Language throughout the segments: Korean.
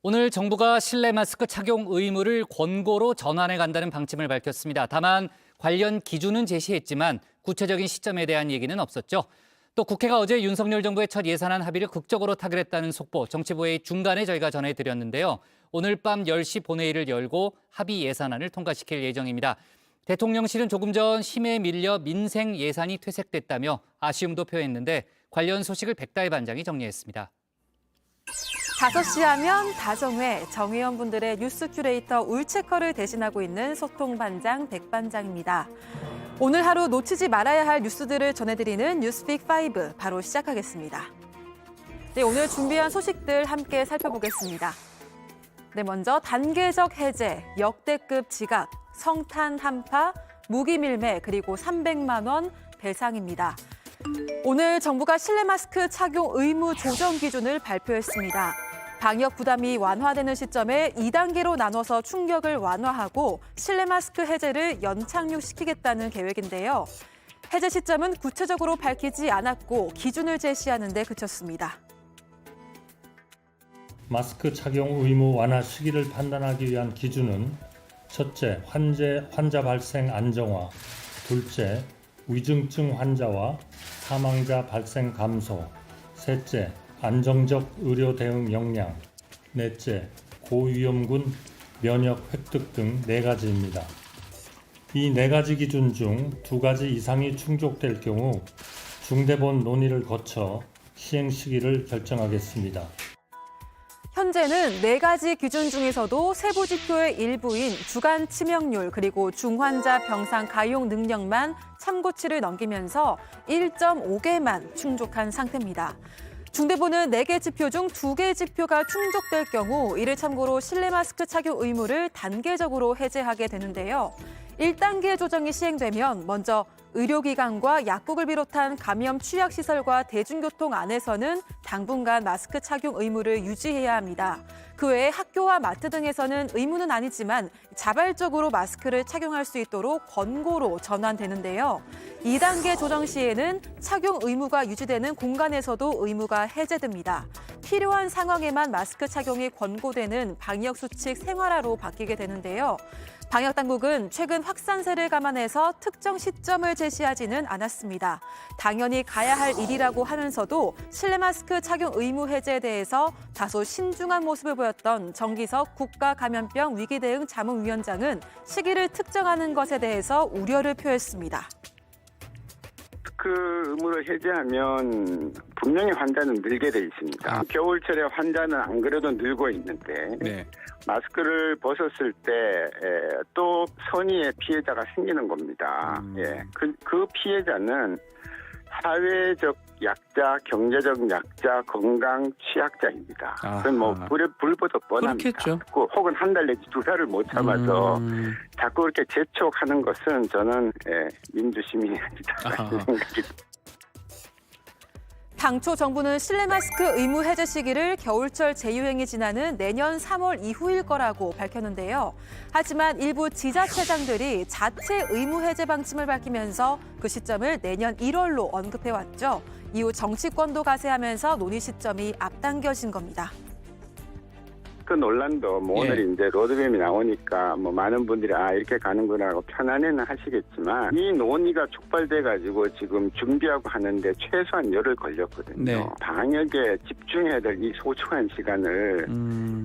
오늘 정부가 실내 마스크 착용 의무를 권고로 전환해 간다는 방침을 밝혔습니다. 다만 관련 기준은 제시했지만 구체적인 시점에 대한 얘기는 없었죠. 또 국회가 어제 윤석열 정부의 첫 예산안 합의를 극적으로 타결했다는 속보 정치부회의 중간에 저희가 전해드렸는데요. 오늘 밤 10시 본회의를 열고 합의 예산안을 통과시킬 예정입니다. 대통령실은 조금 전 힘에 밀려 민생 예산이 퇴색됐다며 아쉬움도 표했는데 관련 소식을 백다혜 반장이 정리했습니다. 5시 하면 다정회, 정의원분들의 뉴스 큐레이터 울체커를 대신하고 있는 소통반장 백반장입니다. 오늘 하루 놓치지 말아야 할 뉴스들을 전해드리는 뉴스픽5 바로 시작하겠습니다. 네, 오늘 준비한 소식들 함께 살펴보겠습니다. 네, 먼저 단계적 해제, 역대급 지각, 성탄 한파, 무기 밀매 그리고 300만 원 배상입니다. 오늘 정부가 실내 마스크 착용 의무 조정 기준을 발표했습니다. 방역 부담이 완화되는 시점에 2단계로 나눠서 충격을 완화하고 실내 마스크 해제를 연착륙시키겠다는 계획인데요. 해제 시점은 구체적으로 밝히지 않았고 기준을 제시하는 데 그쳤습니다. 마스크 착용 의무 완화 시기를 판단하기 위한 기준은 첫째, 환자 발생 안정화, 둘째, 위중증 환자와 사망자 발생 감소, 셋째, 안정적 의료 대응 역량, 넷째, 고위험군 면역 획득 등 4가지입니다. 이 4가지 기준 중 2가지 이상이 충족될 경우 중대본 논의를 거쳐 시행 시기를 결정하겠습니다. 현재는 4가지 기준 중에서도 세부 지표의 일부인 주간 치명률 그리고 중환자 병상 가용 능력만 참고치를 넘기면서 1.5개만 충족한 상태입니다. 중대본은 4개 지표 중 2개 지표가 충족될 경우 이를 참고로 실내 마스크 착용 의무를 단계적으로 해제하게 되는데요. 1단계 조정이 시행되면 먼저 의료기관과 약국을 비롯한 감염 취약시설과 대중교통 안에서는 당분간 마스크 착용 의무를 유지해야 합니다. 그 외에 학교와 마트 등에서는 의무는 아니지만 자발적으로 마스크를 착용할 수 있도록 권고로 전환되는데요. 2단계 조정 시에는 착용 의무가 유지되는 공간에서도 의무가 해제됩니다. 필요한 상황에만 마스크 착용이 권고되는 방역수칙 생활화로 바뀌게 되는데요. 방역당국은 최근 확산세를 감안해서 특정 시점을 제시하지는 않았습니다. 당연히 가야 할 일이라고 하면서도 실내 마스크 착용 의무 해제에 대해서 다소 신중한 모습을 보였던 정기석 국가감염병 위기대응 자문위원장은 시기를 특정하는 것에 대해서 우려를 표했습니다. 마스크 의무를 해제하면 분명히 환자는 늘게 돼 있습니다. 겨울철에 환자는 안 그래도 늘고 있는데 마스크를 벗었을 때 또 선의의 피해자가 생기는 겁니다. 그 피해자는 사회적 약자, 경제적 약자, 건강 취약자입니다. 그건 뭐 불보듯 뻔합니다. 그렇겠죠. 혹은 한 달 내지 2달을 못 참아서 자꾸 그렇게 재촉하는 것은 저는 민주시민이 아니다 생각이. 당초 정부는 실내 마스크 의무 해제 시기를 겨울철 제유행이 지나는 내년 3월 이후일 거라고 밝혔는데요. 하지만 일부 지자체장들이 자체 의무 해제 방침을 밝히면서 그 시점을 내년 1월로 언급해왔죠. 이후 정치권도 가세하면서 논의 시점이 앞당겨진 겁니다. 그 논란도 오늘 이제 로드맵이 나오니까 많은 분들이 이렇게 가는구나라고 편안해는 하시겠지만 이 논의가 촉발돼 가지고 지금 준비하고 하는데 최소한 열흘 걸렸거든요. 방역에 집중해야 될 이 소중한 시간을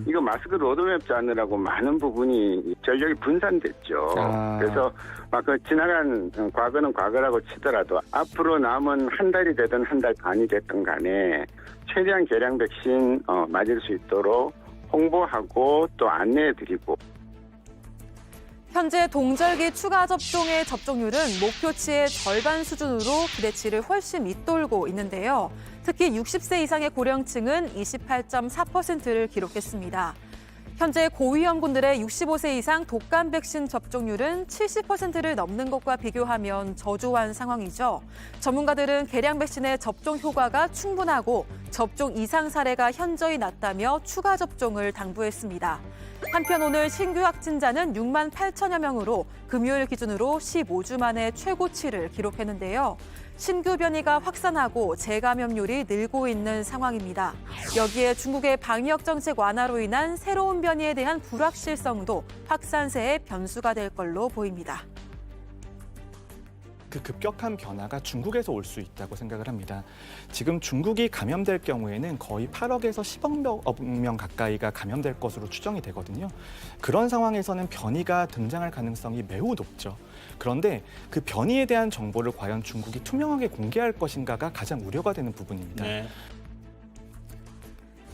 이거 마스크 로드맵 짜느라고 많은 부분이 전력이 분산됐죠. 그래서 막 그 지나간 과거는 과거라고 치더라도 앞으로 남은 한 달이 되든 한 달 반이 됐든 간에 최대한 계량 백신 맞을 수 있도록 홍보하고 또 안내해드리고. 현재 동절기 추가 접종의 접종률은 목표치의 절반 수준으로 기대치를 훨씬 밑돌고 있는데요. 특히 60세 이상의 고령층은 28.4%를 기록했습니다. 현재 고위험군들의 65세 이상 독감 백신 접종률은 70%를 넘는 것과 비교하면 저조한 상황이죠. 전문가들은 개량 백신의 접종 효과가 충분하고 접종 이상 사례가 현저히 낮다며 추가 접종을 당부했습니다. 한편 오늘 신규 확진자는 6만 8천여 명으로 금요일 기준으로 15주 만에 최고치를 기록했는데요. 신규 변이가 확산하고 재감염률이 늘고 있는 상황입니다. 여기에 중국의 방역 정책 완화로 인한 새로운 변이에 대한 불확실성도 확산세의 변수가 될 걸로 보입니다. 그 급격한 변화가 중국에서 올 수 있다고 생각을 합니다. 지금 중국이 감염될 경우에는 거의 8억에서 10억 명 가까이가 감염될 것으로 추정이 되거든요. 그런 상황에서는 변이가 등장할 가능성이 매우 높죠. 그런데 그 변이에 대한 정보를 과연 중국이 투명하게 공개할 것인가가 가장 우려가 되는 부분입니다.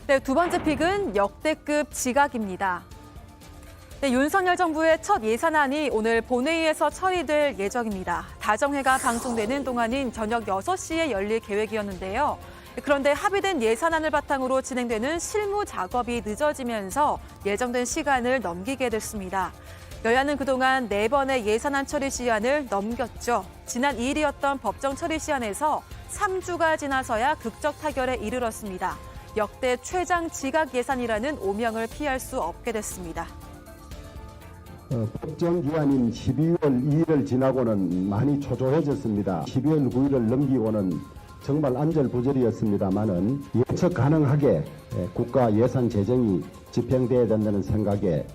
네, 두 번째 픽은 역대급 지각입니다. 네, 윤석열 정부의 첫 예산안이 오늘 본회의에서 처리될 예정입니다. 다정회가 방송되는 동안인 저녁 6시에 열릴 계획이었는데요. 그런데 합의된 예산안을 바탕으로 진행되는 실무 작업이 늦어지면서 예정된 시간을 넘기게 됐습니다. 여야는 그동안 4번의 예산안 처리 시한을 넘겼죠. 지난 2일이었던 법정 처리 시한에서 3주가 지나서야 극적 타결에 이르렀습니다. 역대 최장 지각 예산이라는 오명을 피할 수 없게 됐습니다. 법정 기한인 12월 2일을 지나고는 많이 초조해졌습니다. 12월 9일을 넘기고는 정말 안절부절이었습니다만은 예측 가능하게 국가 예산 재정이 집행돼야 된다는 생각에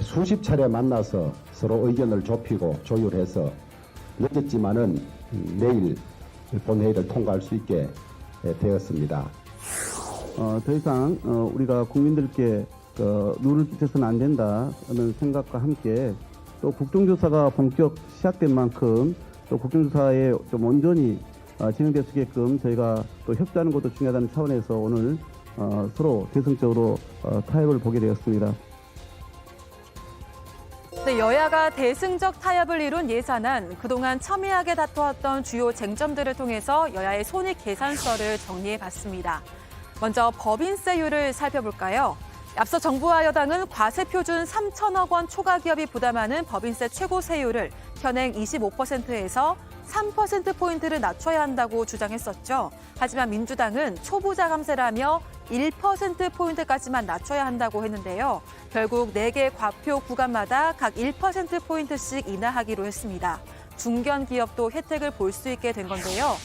수십 차례 만나서 서로 의견을 좁히고 조율해서 늦었지만은 내일 본회의를 통과할 수 있게 되었습니다. 더 이상 우리가 국민들께 누를 끼쳐서는 안 된다는 생각과 함께 또 국정조사가 본격 시작된 만큼 또 국정조사에 좀 온전히 진행될 수 있게끔 저희가 또 협조하는 것도 중요하다는 차원에서 오늘 서로 대승적으로 타협을 보게 되었습니다. 네, 여야가 대승적 타협을 이룬 예산안, 그동안 첨예하게 다투었던 주요 쟁점들을 통해서 여야의 손익 계산서를 정리해봤습니다. 먼저 법인세율을 살펴볼까요? 앞서 정부와 여당은 과세표준 3천억 원 초과기업이 부담하는 법인세 최고세율을 현행 25%에서 3%포인트를 낮춰야 한다고 주장했었죠. 하지만 민주당은 초보자 감세라며 1%포인트까지만 낮춰야 한다고 했는데요. 결국 4개 과표 구간마다 각 1%포인트씩 인하하기로 했습니다. 중견기업도 혜택을 볼 수 있게 된 건데요.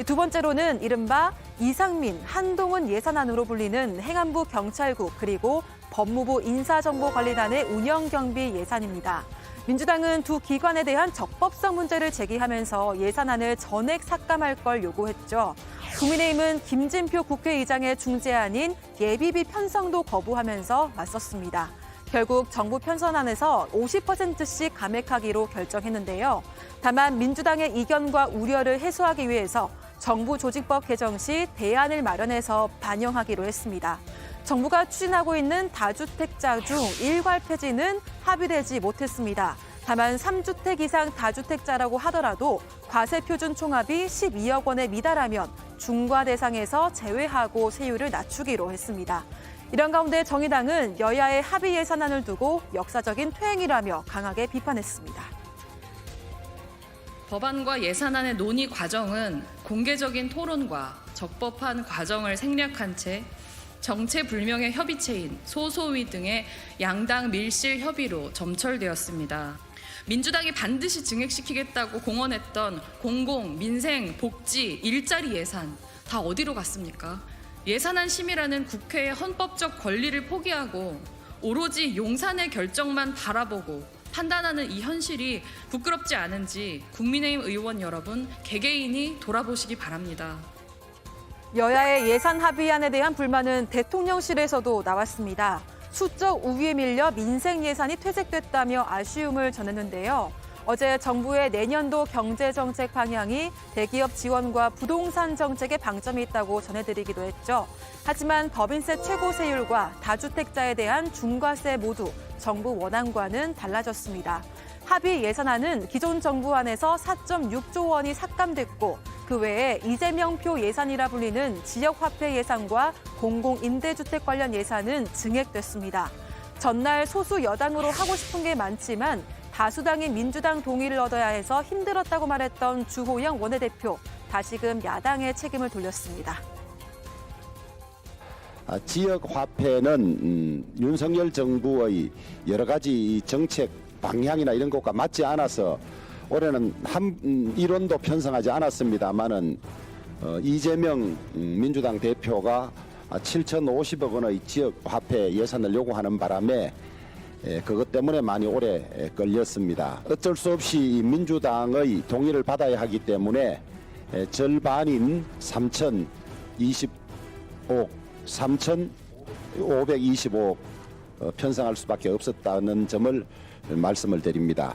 두 번째로는 이른바 이상민, 한동훈 예산안으로 불리는 행안부 경찰국 그리고 법무부 인사정보관리단의 운영경비 예산입니다. 민주당은 두 기관에 대한 적법성 문제를 제기하면서 예산안을 전액 삭감할 걸 요구했죠. 국민의힘은 김진표 국회의장의 중재안인 예비비 편성도 거부하면서 맞섰습니다. 결국 정부 편성안에서 50%씩 감액하기로 결정했는데요. 다만 민주당의 이견과 우려를 해소하기 위해서 정부 조직법 개정 시 대안을 마련해서 반영하기로 했습니다. 정부가 추진하고 있는 다주택자 중 일괄 폐지는 합의되지 못했습니다. 다만 3주택 이상 다주택자라고 하더라도 과세표준 총합이 12억 원에 미달하면 중과 대상에서 제외하고 세율을 낮추기로 했습니다. 이런 가운데 정의당은 여야의 합의 예산안을 두고 역사적인 퇴행이라며 강하게 비판했습니다. 법안과 예산안의 논의 과정은 공개적인 토론과 적법한 과정을 생략한 채 정체불명의 협의체인 소소위 등의 양당 밀실 협의로 점철되었습니다. 민주당이 반드시 증액시키겠다고 공언했던 공공, 민생, 복지, 일자리 예산 다 어디로 갔습니까? 예산안 심의라는 국회의 헌법적 권리를 포기하고 오로지 용산의 결정만 바라보고 판단하는 이 현실이 부끄럽지 않은지 국민의힘 의원 여러분 개개인이 돌아보시기 바랍니다. 여야의 예산 합의안에 대한 불만은 대통령실에서도 나왔습니다. 수적 우위에 밀려 민생 예산이 퇴색됐다며 아쉬움을 전했는데요. 어제 정부의 내년도 경제정책 방향이 대기업 지원과 부동산 정책에 방점이 있다고 전해드리기도 했죠. 하지만 법인세 최고세율과 다주택자에 대한 중과세 모두 정부 원안과는 달라졌습니다. 합의 예산안은 기존 정부안에서 4.6조 원이 삭감됐고 그 외에 이재명표 예산이라 불리는 지역화폐 예산과 공공임대주택 관련 예산은 증액됐습니다. 전날 소수 여당으로 하고 싶은 게 많지만 다수당인 민주당 동의를 얻어야 해서 힘들었다고 말했던 주호영 원내대표. 다시금 야당의 책임을 돌렸습니다. 지역 화폐는 윤석열 정부의 여러 가지 정책 방향이나 이런 것과 맞지 않아서 올해는 한 일원도 편성하지 않았습니다만은 이재명 민주당 대표가 7,050억 원의 지역 화폐 예산을 요구하는 바람에 그것 때문에 많이 오래 걸렸습니다. 어쩔 수 없이 민주당의 동의를 받아야 하기 때문에 절반인 3,525억 편성할 수밖에 없었다는 점을 말씀을 드립니다.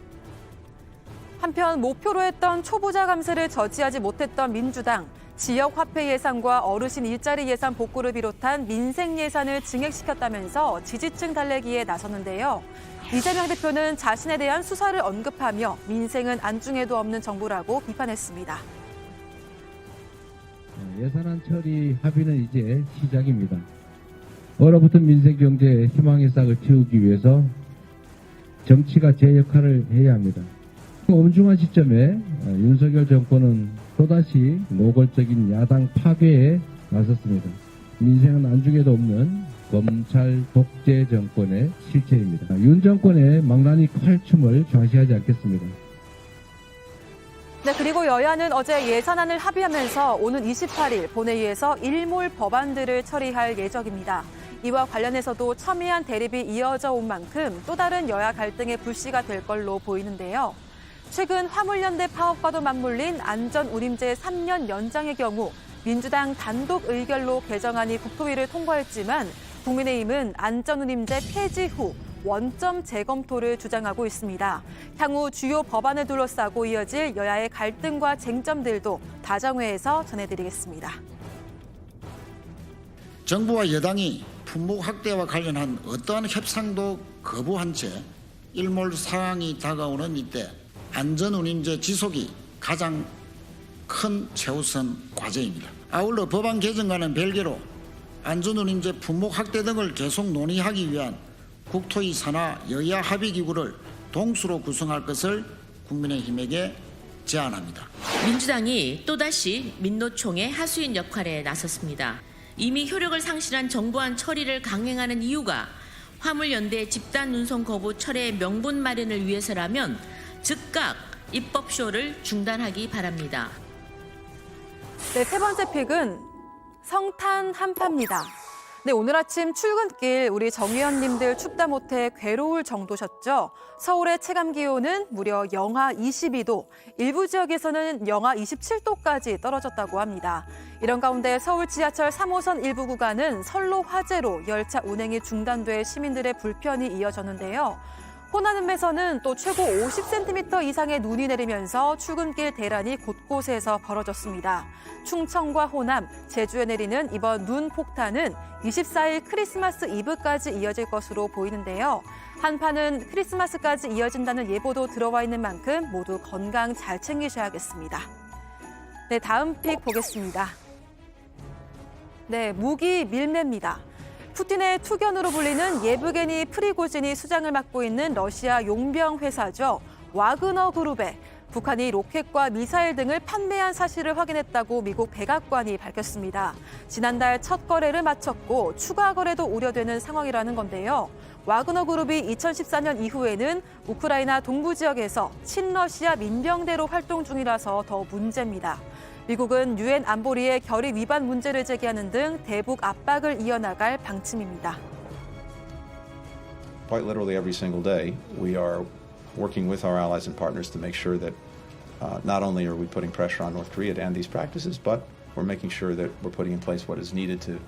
한편 목표로 했던 초부자 감세를 저지하지 못했던 민주당. 지역 화폐 예산과 어르신 일자리 예산 복구를 비롯한 민생 예산을 증액시켰다면서 지지층 달래기에 나섰는데요. 이재명 대표는 자신에 대한 수사를 언급하며 민생은 안중에도 없는 정부라고 비판했습니다. 예산안 처리 합의는 이제 시작입니다. 얼어붙은 민생 경제의 희망의 싹을 틔우기 위해서 정치가 제 역할을 해야 합니다. 엄중한 시점에 윤석열 정권은 또다시 노골적인 야당 파괴에 나섰습니다. 민생은 안중에도 없는 검찰 독재 정권의 실체입니다. 윤 정권의 망나니 칼춤을 좌시하지 않겠습니다. 네, 그리고 여야는 어제 예산안을 합의하면서 오는 28일 본회의에서 일몰 법안들을 처리할 예정입니다. 이와 관련해서도 첨예한 대립이 이어져 온 만큼 또 다른 여야 갈등의 불씨가 될 걸로 보이는데요. 최근 화물연대 파업과도 맞물린 안전운임제 3년 연장의 경우 민주당 단독 의결로 개정안이 국토위를 통과했지만 국민의힘은 안전운임제 폐지 후 원점 재검토를 주장하고 있습니다. 향후 주요 법안을 둘러싸고 이어질 여야의 갈등과 쟁점들도 다정회에서 전해드리겠습니다. 정부와 여당이 품목 확대와 관련한 어떠한 협상도 거부한 채 일몰 상황이 다가오는 이때 안전운임제 지속이 가장 큰 최우선 과제입니다. 아울러 법안 개정과는 별개로 안전운임제 품목 확대 등을 계속 논의하기 위한 국토위 산하 여야 합의기구를 동수로 구성할 것을 국민의힘에게 제안합니다. 민주당이 또다시 민노총의 하수인 역할에 나섰습니다. 이미 효력을 상실한 정부안 처리를 강행하는 이유가 화물연대 집단 운송 거부 철회 명분 마련을 위해서라면 즉각 입법쇼를 중단하기 바랍니다. 네, 세 번째 픽은 성탄 한파입니다. 네, 오늘 아침 출근길 우리 정의원님들 춥다 못해 괴로울 정도셨죠? 서울의 체감 기온은 무려 영하 22도, 일부 지역에서는 영하 27도까지 떨어졌다고 합니다. 이런 가운데 서울 지하철 3호선 일부 구간은 선로 화재로 열차 운행이 중단돼 시민들의 불편이 이어졌는데요. 호남에서는 또 최고 50cm 이상의 눈이 내리면서 출근길 대란이 곳곳에서 벌어졌습니다. 충청과 호남, 제주에 내리는 이번 눈 폭탄은 24일 크리스마스 이브까지 이어질 것으로 보이는데요. 한파는 크리스마스까지 이어진다는 예보도 들어와 있는 만큼 모두 건강 잘 챙기셔야겠습니다. 네, 다음 픽 보겠습니다. 네, 무기 밀매입니다. 푸틴의 투견으로 불리는 예브게니 프리고진이 수장을 맡고 있는 러시아 용병 회사죠. 와그너 그룹에 북한이 로켓과 미사일 등을 판매한 사실을 확인했다고 미국 백악관이 밝혔습니다. 지난달 첫 거래를 마쳤고 추가 거래도 우려되는 상황이라는 건데요. 와그너 그룹이 2014년 이후에는 우크라이나 동부 지역에서 친러시아 민병대로 활동 중이라서 더 문제입니다. 미국은 유엔 안보리의 결의 위반 문제를 제기하는 등 대북 압박을 이어나갈 방침입니다. Quite literally every single day, we are working with our allies and partners to make sure that not only are we putting pressure on North Korea to end these practices, but we're making sure that we're putting in place what is needed to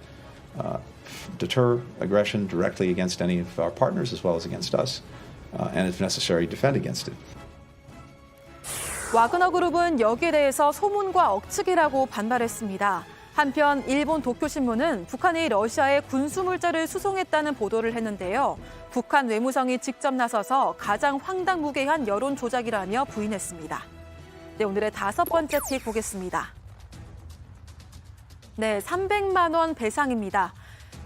deter aggression directly against any of our partners as well as against us, and if necessary, defend against it. 와그너 그룹은 여기에 대해서 소문과 억측이라고 반발했습니다. 한편 일본 도쿄신문은 북한이 러시아에 군수물자를 수송했다는 보도를 했는데요. 북한 외무성이 직접 나서서 가장 황당무계한 여론 조작이라며 부인했습니다. 네, 오늘의 다섯 번째 픽 보겠습니다. 네, 300만 원 배상입니다.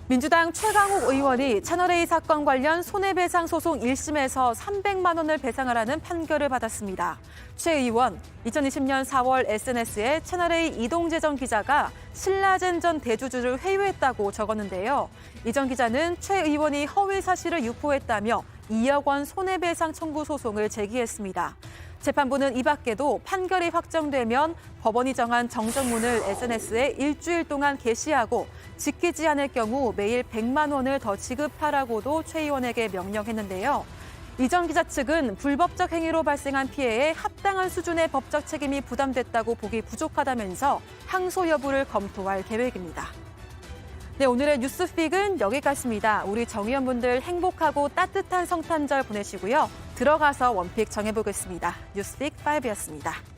민주당 최강욱 의원이 채널A 사건 관련 손해배상 소송 1심에서 300만 원을 배상하라는 판결을 받았습니다. 최 의원, 2020년 4월 SNS에 채널A 이동재 전 기자가 신라젠 전 대주주를 회유했다고 적었는데요. 이 전 기자는 최 의원이 허위 사실을 유포했다며 2억 원 손해배상 청구 소송을 제기했습니다. 재판부는 이 밖에도 판결이 확정되면 법원이 정한 정정문을 SNS에 일주일 동안 게시하고 지키지 않을 경우 매일 100만 원을 더 지급하라고도 최 의원에게 명령했는데요. 이 전 기자 측은 불법적 행위로 발생한 피해에 합당한 수준의 법적 책임이 부담됐다고 보기 부족하다면서 항소 여부를 검토할 계획입니다. 네, 오늘의 뉴스픽은 여기까지입니다. 우리 정의원분들 행복하고 따뜻한 성탄절 보내시고요. 들어가서 원픽 정해보겠습니다. 뉴스픽 5였습니다.